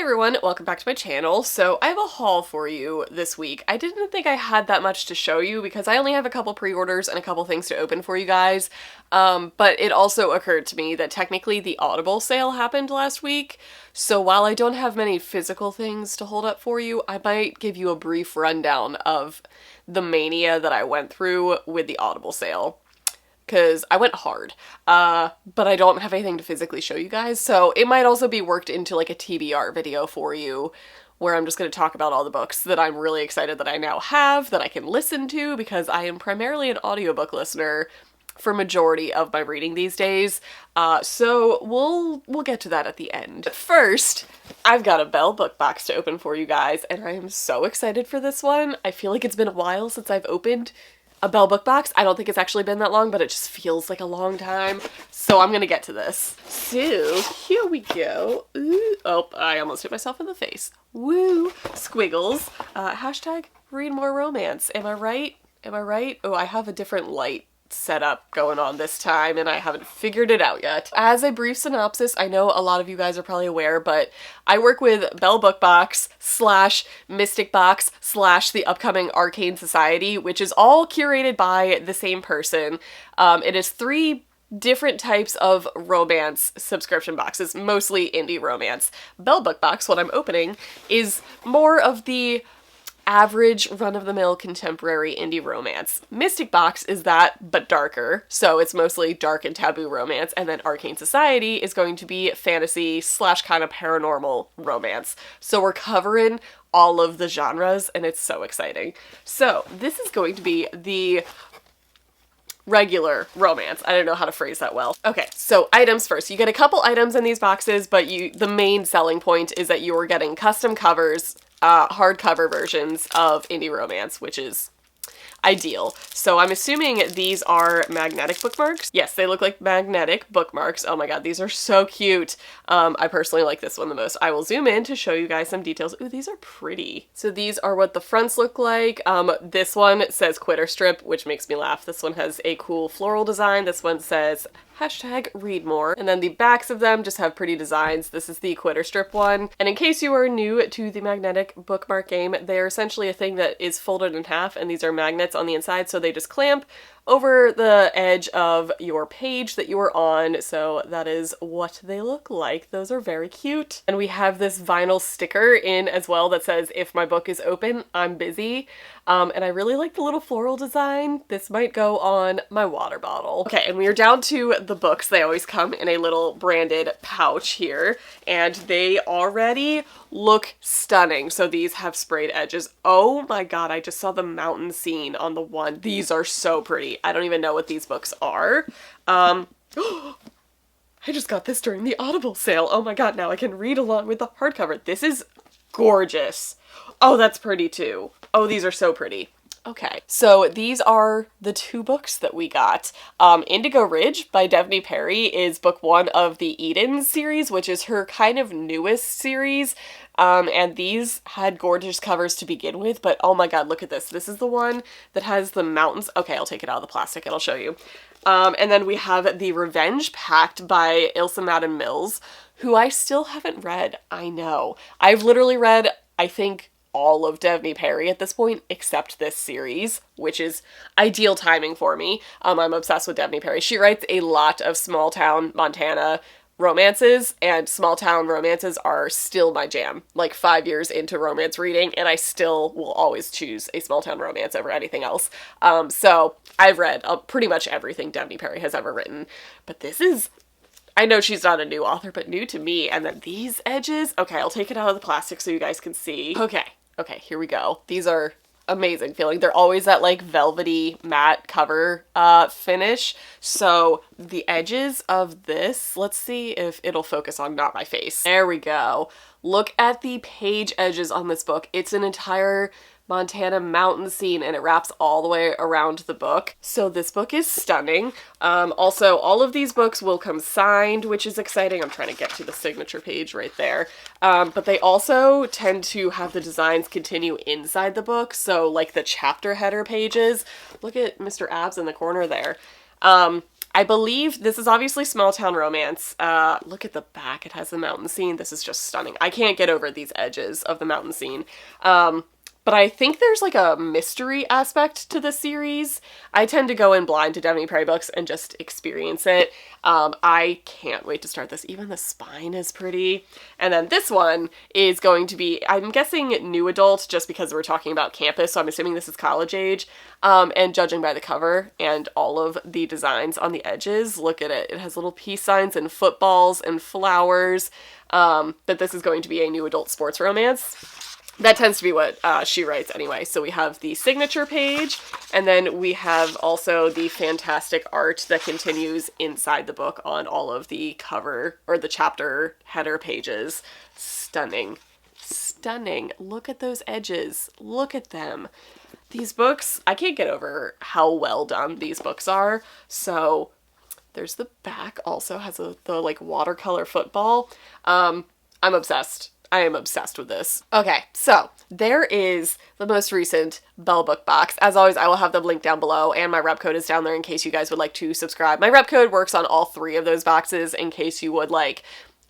Hey everyone, welcome back to my channel. So I have a haul for you this week. I didn't think I had that much to show you because I only have a couple pre-orders and a couple things to open for you guys. But it also occurred to me that technically the Audible sale happened last week. So while I don't have many physical things to hold up for you, I might give you a brief rundown of the mania that I went through with the Audible sale. Because I went hard, but I don't have anything to physically show you guys, so it might also be worked into like a TBR video for you, where I'm just going to talk about all the books that I'm really excited that I now have, that I can listen to, because I am primarily an audiobook listener for majority of my reading these days, so we'll get to that at the end. But first, I've got a Belle book box to open for you guys, and I am so excited for this one. I feel like it's been a while since I've opened a Belle book box. I don't think it's actually been that long, but it just feels like a long time. So I'm gonna get to this. So here we go. Ooh, oh, I almost hit myself in the face. Woo! Squiggles. Hashtag read more romance. Am I right? Am I right? Oh, I have a different light setup going on this time and I haven't figured it out yet. As a brief synopsis, I know a lot of you guys are probably aware, but I work with Belle Book Box / Mystic Box / the upcoming Arcane Society, which is all curated by the same person. It is 3 different types of romance subscription boxes, mostly indie romance. Belle Book Box, what I'm opening, is more of the average run-of-the-mill contemporary indie romance. Mystic Box is that, but darker, so it's mostly dark and taboo romance, and then Arcane Society is going to be fantasy / kind of paranormal romance. So we're covering all of the genres, and it's so exciting. So this is going to be the regular romance. I don't know how to phrase that well. Okay, so items first. You get a couple items in these boxes, but the main selling point is that you are getting custom covers, hardcover versions of indie romance, which is ideal. So I'm assuming these are magnetic bookmarks. Yes, they look like magnetic bookmarks. Oh my god, these are so cute. I personally like this one the most. I will zoom in to show you guys some details. Ooh, these are pretty. So these are what the fronts look like. This one says Quitter Strip, which makes me laugh. This one has a cool floral design. This one says hashtag read more. And then the backs of them just have pretty designs. This is the Quitter Strip one. And in case you are new to the magnetic bookmark game, they are essentially a thing that is folded in half, and these are magnets on the inside, so they just clamp over the edge of your page that you are on. So that is what they look like. Those are very cute. And we have this vinyl sticker in as well that says, if my book is open, I'm busy. And I really like the little floral design. This might go on my water bottle. Okay, and we are down to the books. They always come in a little branded pouch here, and they already look stunning. So these have sprayed edges. Oh my god, I just saw the mountain scene on the one. These are so pretty. I don't even know what these books are. I just got this during the Audible sale. Oh my god, now I can read along with the hardcover. This is gorgeous. Oh, that's pretty too. Oh, these are so pretty. Okay, so these are the 2 books that we got. Indigo Ridge by Devney Perry is book 1 of the Eden series, which is her kind of newest series. And these had gorgeous covers to begin with, but oh my god, look at this. This is the one that has the mountains. Okay, I'll take it out of the plastic and I'll show you. And then we have The Revenge Pact by Ilsa Madden Mills, who I still haven't read. I know. I've literally read, I think, all of Devney Perry at this point, except this series, which is ideal timing for me. I'm obsessed with Devney Perry. She writes a lot of small town Montana romances, and small town romances are still my jam. Like 5 years into romance reading, and I still will always choose a small town romance over anything else. So I've read pretty much everything Devney Perry has ever written, but this is, I know she's not a new author, but new to me. And then these edges, okay, I'll take it out of the plastic so you guys can see. Okay, here we go. These are amazing feeling. They're always that like velvety matte cover finish. So the edges of this, let's see if it'll focus on not my face. There we go. Look at the page edges on this book. It's an entire Montana mountain scene, and it wraps all the way around the book. So this book is stunning. Also, all of these books will come signed, which is exciting. I'm trying to get to the signature page right there. But they also tend to have the designs continue inside the book. So like the chapter header pages, look at Mr. Abs in the corner there. I believe this is obviously small town romance. Look at the back. It has the mountain scene. This is just stunning. I can't get over these edges of the mountain scene. But I think there's like a mystery aspect to this series. I tend to go in blind to Devney Prairie books and just experience it. I can't wait to start this. Even the spine is pretty. And then this one is going to be, I'm guessing new adult just because we're talking about campus, so I'm assuming this is college age. And judging by the cover and all of the designs on the edges, look at it. It has little peace signs and footballs and flowers. That this is going to be a new adult sports romance. That tends to be what she writes anyway. So we have the signature page, and then we have also the fantastic art that continues inside the book on all of the cover or the chapter header pages. Stunning. Stunning. Look at those edges. Look at them. These books, I can't get over how well done these books are. So there's the back, also has the like watercolor football. I'm obsessed. I am obsessed with this. Okay, so there is the most recent Belle book box. As always, I will have them linked down below, and my rep code is down there in case you guys would like to subscribe. My rep code works on all 3 of those boxes in case you would like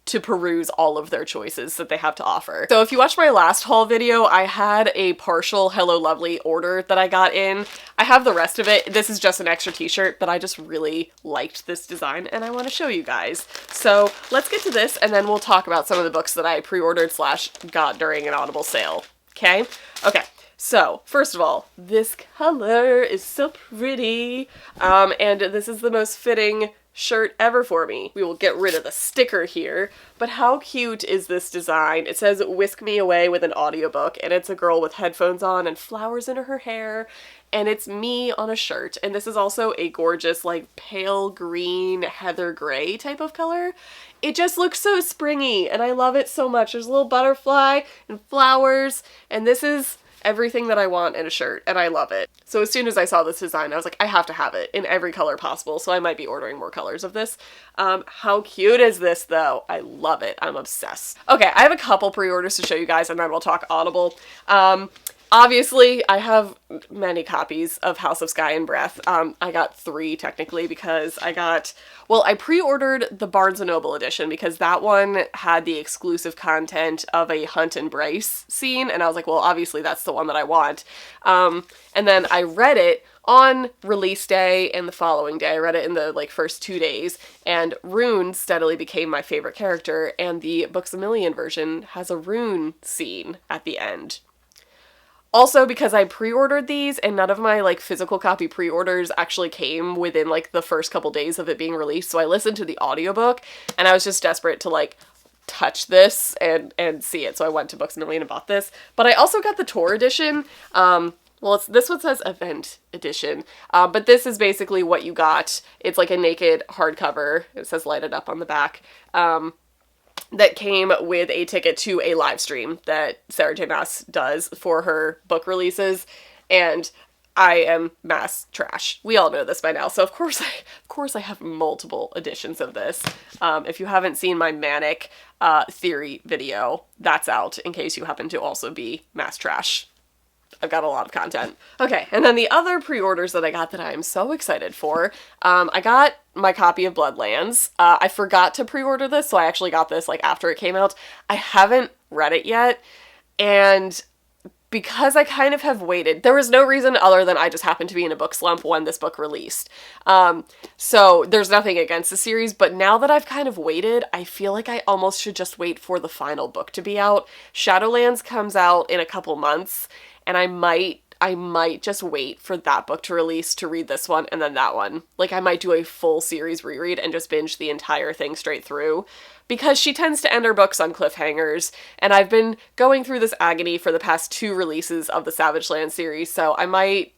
to peruse all of their choices that they have to offer. So if you watched my last haul video, I had a partial Hello Lovely order that I got in. I have the rest of it. This is just an extra t-shirt, but I just really liked this design and I want to show you guys. So let's get to this and then we'll talk about some of the books that I pre-ordered / got during an Audible sale. Okay? Okay. So, first of all, this color is so pretty, and this is the most fitting shirt ever for me. We will get rid of the sticker here, but how cute is this design? It says, "Whisk me away with an audiobook," and it's a girl with headphones on and flowers in her hair, and it's me on a shirt, and this is also a gorgeous, like, pale green, heather gray type of color. It just looks so springy, and I love it so much. There's a little butterfly and flowers, and this is everything that I want in a shirt, and I love it. So as soon as I saw this design, I was like, I have to have it in every color possible, so I might be ordering more colors of this. How cute is this, though? I love it. I'm obsessed. Okay, I have a couple pre-orders to show you guys, and then we'll talk Audible. Obviously, I have many copies of House of Sky and Breath. I got 3 technically because I pre-ordered the Barnes & Noble edition because that one had the exclusive content of a Hunt and Bryce scene, and I was like, well, obviously that's the one that I want. And then I read it on release day and the following day. I read it in the first 2 days, and Rune steadily became my favorite character, and the Books A Million version has a Rune scene at the end. Also, because I pre-ordered these and none of my physical copy pre-orders actually came within the first couple days of it being released, so I listened to the audiobook and I was just desperate to touch this and see it, so I went to Books A Million and bought this. But I also got the tour edition. This one says event edition, but this is basically what you got. It's like a naked hardcover. It says light it up on the back. That came with a ticket to a live stream that Sarah J. Maas does for her book releases, and I am Maas trash. We all know this by now, so of course I have multiple editions of this. If you haven't seen my Manic theory video, that's out in case you happen to also be Maas trash. I've got a lot of content. Okay, and then the other pre-orders that I got that I'm so excited for, I got my copy of Bloodlands. I forgot to pre-order this, so I actually got this after it came out. I haven't read it yet, and because I kind of have waited, there was no reason other than I just happened to be in a book slump when this book released. So there's nothing against the series, but now that I've kind of waited, I feel like I almost should just wait for the final book to be out. Shadowlands comes out in a couple months, and I might just wait for that book to release to read this one and then that one. I might do a full series reread and just binge the entire thing straight through, because she tends to end her books on cliffhangers, and I've been going through this agony for the past 2 releases of the Savage Land series, so I might,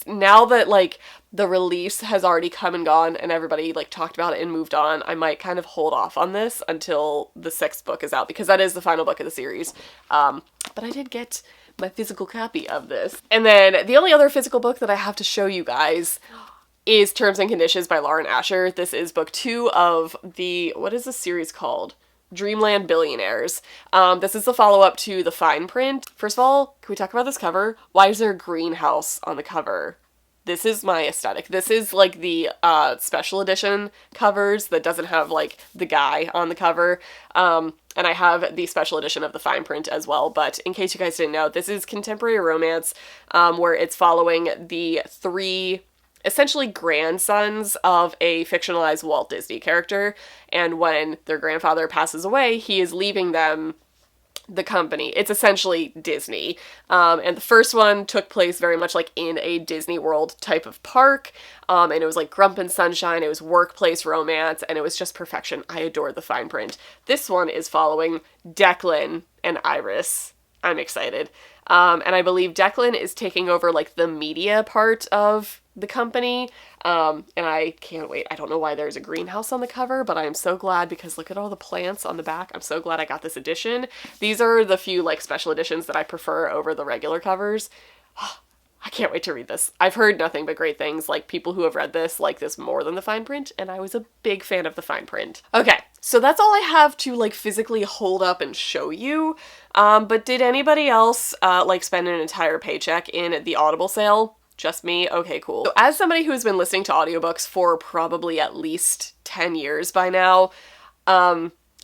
now that the release has already come and gone and everybody talked about it and moved on, I might kind of hold off on this until the 6th book is out, because that is the final book of the series. But I did get my physical copy of this. And then the only other physical book that I have to show you guys is Terms and Conditions by Lauren Asher. This is book 2 of what is this series called? Dreamland Billionaires. This is the follow-up to the fine print. First of all, can we talk about this cover? Why is there a greenhouse on the cover? this is my aesthetic. This is like the special edition covers that doesn't have like the guy on the cover. And I have the special edition of the fine print as well. But in case you guys didn't know, this is contemporary romance, where it's following the three essentially grandsons of a fictionalized Walt Disney character. And when their grandfather passes away, he is leaving them the company. It's essentially Disney. And the first one took place very much like in a Disney World type of park. And it was like Grump and Sunshine. It was workplace romance, and it was just perfection. I adored the fine print. This one is following Declan and Iris. I'm excited. And I believe Declan is taking over like the media part of the company. And I can't wait. I don't know why there's a greenhouse on the cover, but I am so glad because look at all the plants on the back. I'm so glad I got this edition. These are the few like special editions that I prefer over the regular covers. I can't wait to read this. I've heard nothing but great things. Like, people who have read this like this more than the fine print, and I was a big fan of the fine print. Okay, so that's all I have to like physically hold up and show you. But did anybody else like spend an entire paycheck in the Audible sale? Just me? Okay, cool. So as somebody who's been listening to audiobooks for probably at least 10 years by now,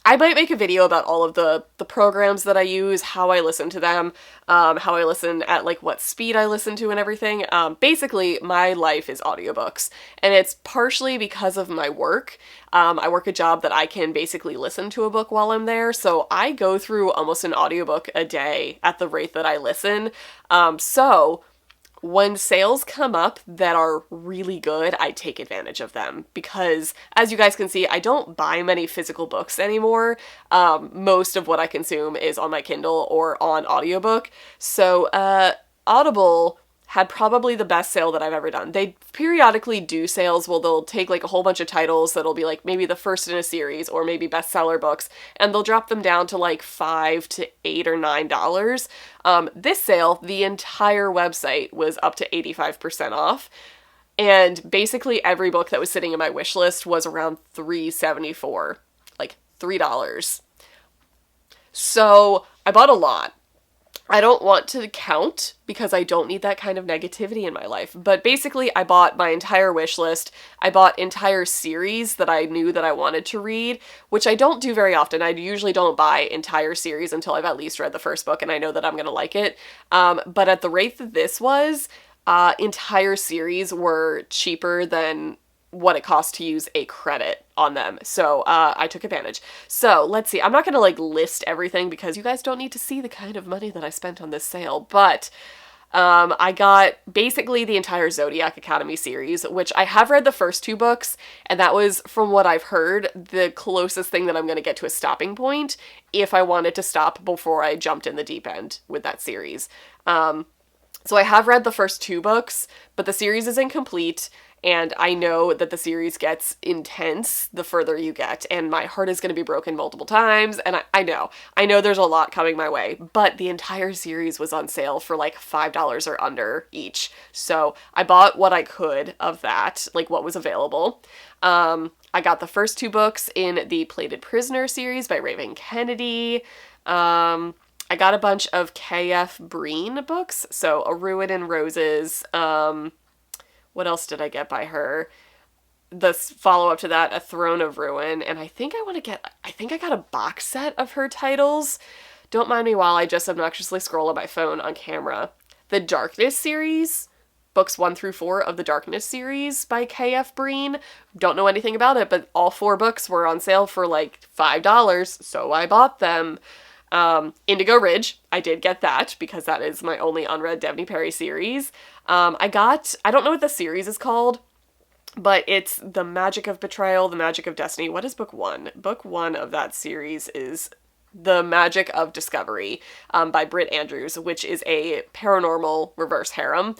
I might make a video about all of the programs that I use, how I listen to them, how I listen at like what speed I listen to and everything. Basically, my life is audiobooks, and it's partially because of my work. I work a job that I can basically listen to a book while I'm there, so I go through almost an audiobook a day at the rate that I listen. So when sales come up that are really good, I take advantage of them because, as you guys can see, I don't buy many physical books anymore. Most of what I consume is on my Kindle or on audiobook. So Audible had probably the best sale that I've ever done. They periodically do sales where they'll take like a whole bunch of titles that'll be like maybe the first in a series or maybe bestseller books, and they'll drop them down to like $5 to $8 or $9. This sale, the entire website was up to 85% off. And basically every book that was sitting in my wish list was around $3.74, like $3. So I bought a lot. I don't want to count because I don't need that kind of negativity in my life. But basically, I bought my entire wish list. I bought entire series that I knew that I wanted to read, which I don't do very often. I usually don't buy entire series until I've at least read the first book and I know that I'm going to like it. But at the rate that this was, entire series were cheaper than what it costs to use a credit on them. So I took advantage. So let's see. I'm not going to like list everything because you guys don't need to see the kind of money that I spent on this sale, but I got basically the entire Zodiac Academy series, which I have read the first two books, and that was, from what I've heard, the closest thing that I'm going to get to a stopping point if I wanted to stop before I jumped in the deep end with that series. So I have read the first two books, but the series is incomplete. And I know that the series gets intense the further you get, and my heart is going to be broken multiple times, and I know there's a lot coming my way, but the entire series was on sale for like $5 or under each, so I bought what I could of that, like what was available. I got the first two books in the Plated Prisoner series by Raven Kennedy. I got a bunch of K.F. Breen books, so A Ruin in Roses, what else did I get by her? The follow-up to that, A Throne of Ruin, and I think I got a box set of her titles. Don't mind me while I just obnoxiously scroll on my phone on camera. The Darkness series, books 1 through 4 of the Darkness series by K.F. Breen. Don't know anything about it, but all 4 books were on sale for like $5, so I bought them. Indigo Ridge, I did get that because that is my only unread Devney Perry series. I don't know what the series is called, but it's The Magic of Betrayal, The Magic of Destiny. What is book 1? Book 1 of that series is The Magic of Discovery, by Britt Andrews, which is a paranormal reverse harem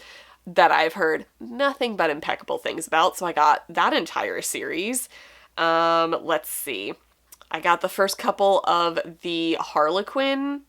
that I've heard nothing but impeccable things about, so I got that entire series. Let's see. I got the first couple of the Harlequin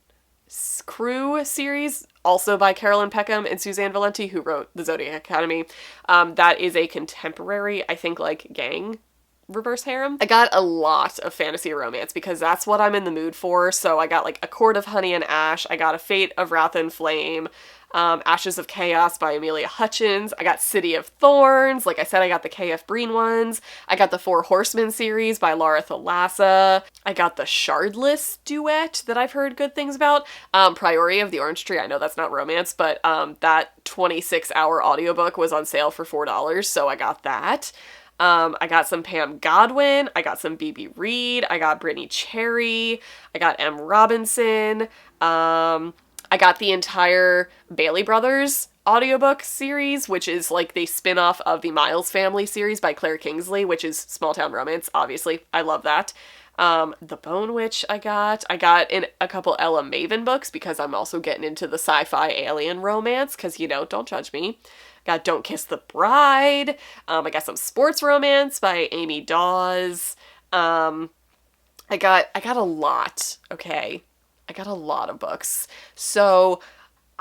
Crew series, also by Carolyn Peckham and Suzanne Valenti, who wrote the Zodiac Academy. That is a contemporary, I think, like, gang reverse harem. I got a lot of fantasy romance because that's what I'm in the mood for. So I got like A Court of Honey and Ash. I got A Fate of Wrath and Flame. Ashes of Chaos by Amelia Hutchins. I got City of Thorns. Like I said, I got the K.F. Breen ones. I got the Four Horsemen series by Laura Thalassa. I got the Shardless duet that I've heard good things about. Priority of the Orange Tree. I know that's not romance, but that 26-hour audiobook was on sale for $4, so I got that. I got some Pam Godwin, I got some B.B. Reed, I got Brittany Cherry, I got M. Robinson, I got the entire Bailey Brothers audiobook series, which is like the spin-off of the Miles Family series by Claire Kingsley, which is small town romance, obviously. I love that. The Bone Witch I got in a couple Ella Maven books because I'm also getting into the sci-fi alien romance, because, you know, don't judge me. Got Don't Kiss the Bride. I got some sports romance by Amy Dawes. I got a lot, okay? I got a lot of books. So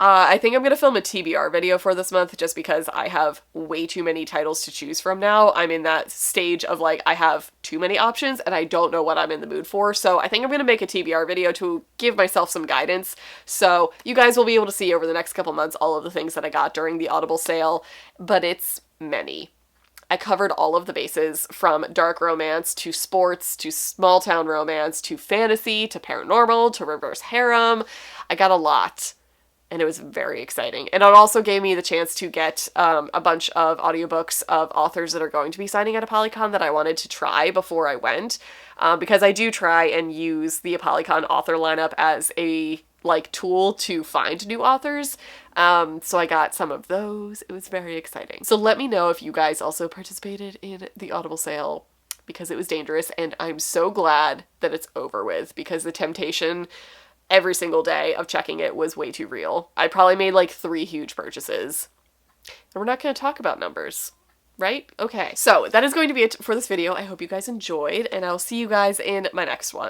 I think I'm going to film a TBR video for this month just because I have way too many titles to choose from now. I'm in that stage of like, I have too many options and I don't know what I'm in the mood for. So I think I'm going to make a TBR video to give myself some guidance. So you guys will be able to see over the next couple months all of the things that I got during the Audible sale, but it's many. I covered all of the bases, from dark romance to sports to small town romance to fantasy to paranormal to reverse harem. I got a lot. And it was very exciting. And it also gave me the chance to get a bunch of audiobooks of authors that are going to be signing at ApollyCon that I wanted to try before I went. Because I do try and use the ApollyCon author lineup as a tool to find new authors. So I got some of those. It was very exciting. So let me know if you guys also participated in the Audible sale, because it was dangerous. And I'm so glad that it's over with, because the temptation every single day of checking it was way too real. I probably made like 3 huge purchases. And we're not going to talk about numbers, right? Okay, so that is going to be it for this video. I hope you guys enjoyed, and I'll see you guys in my next one.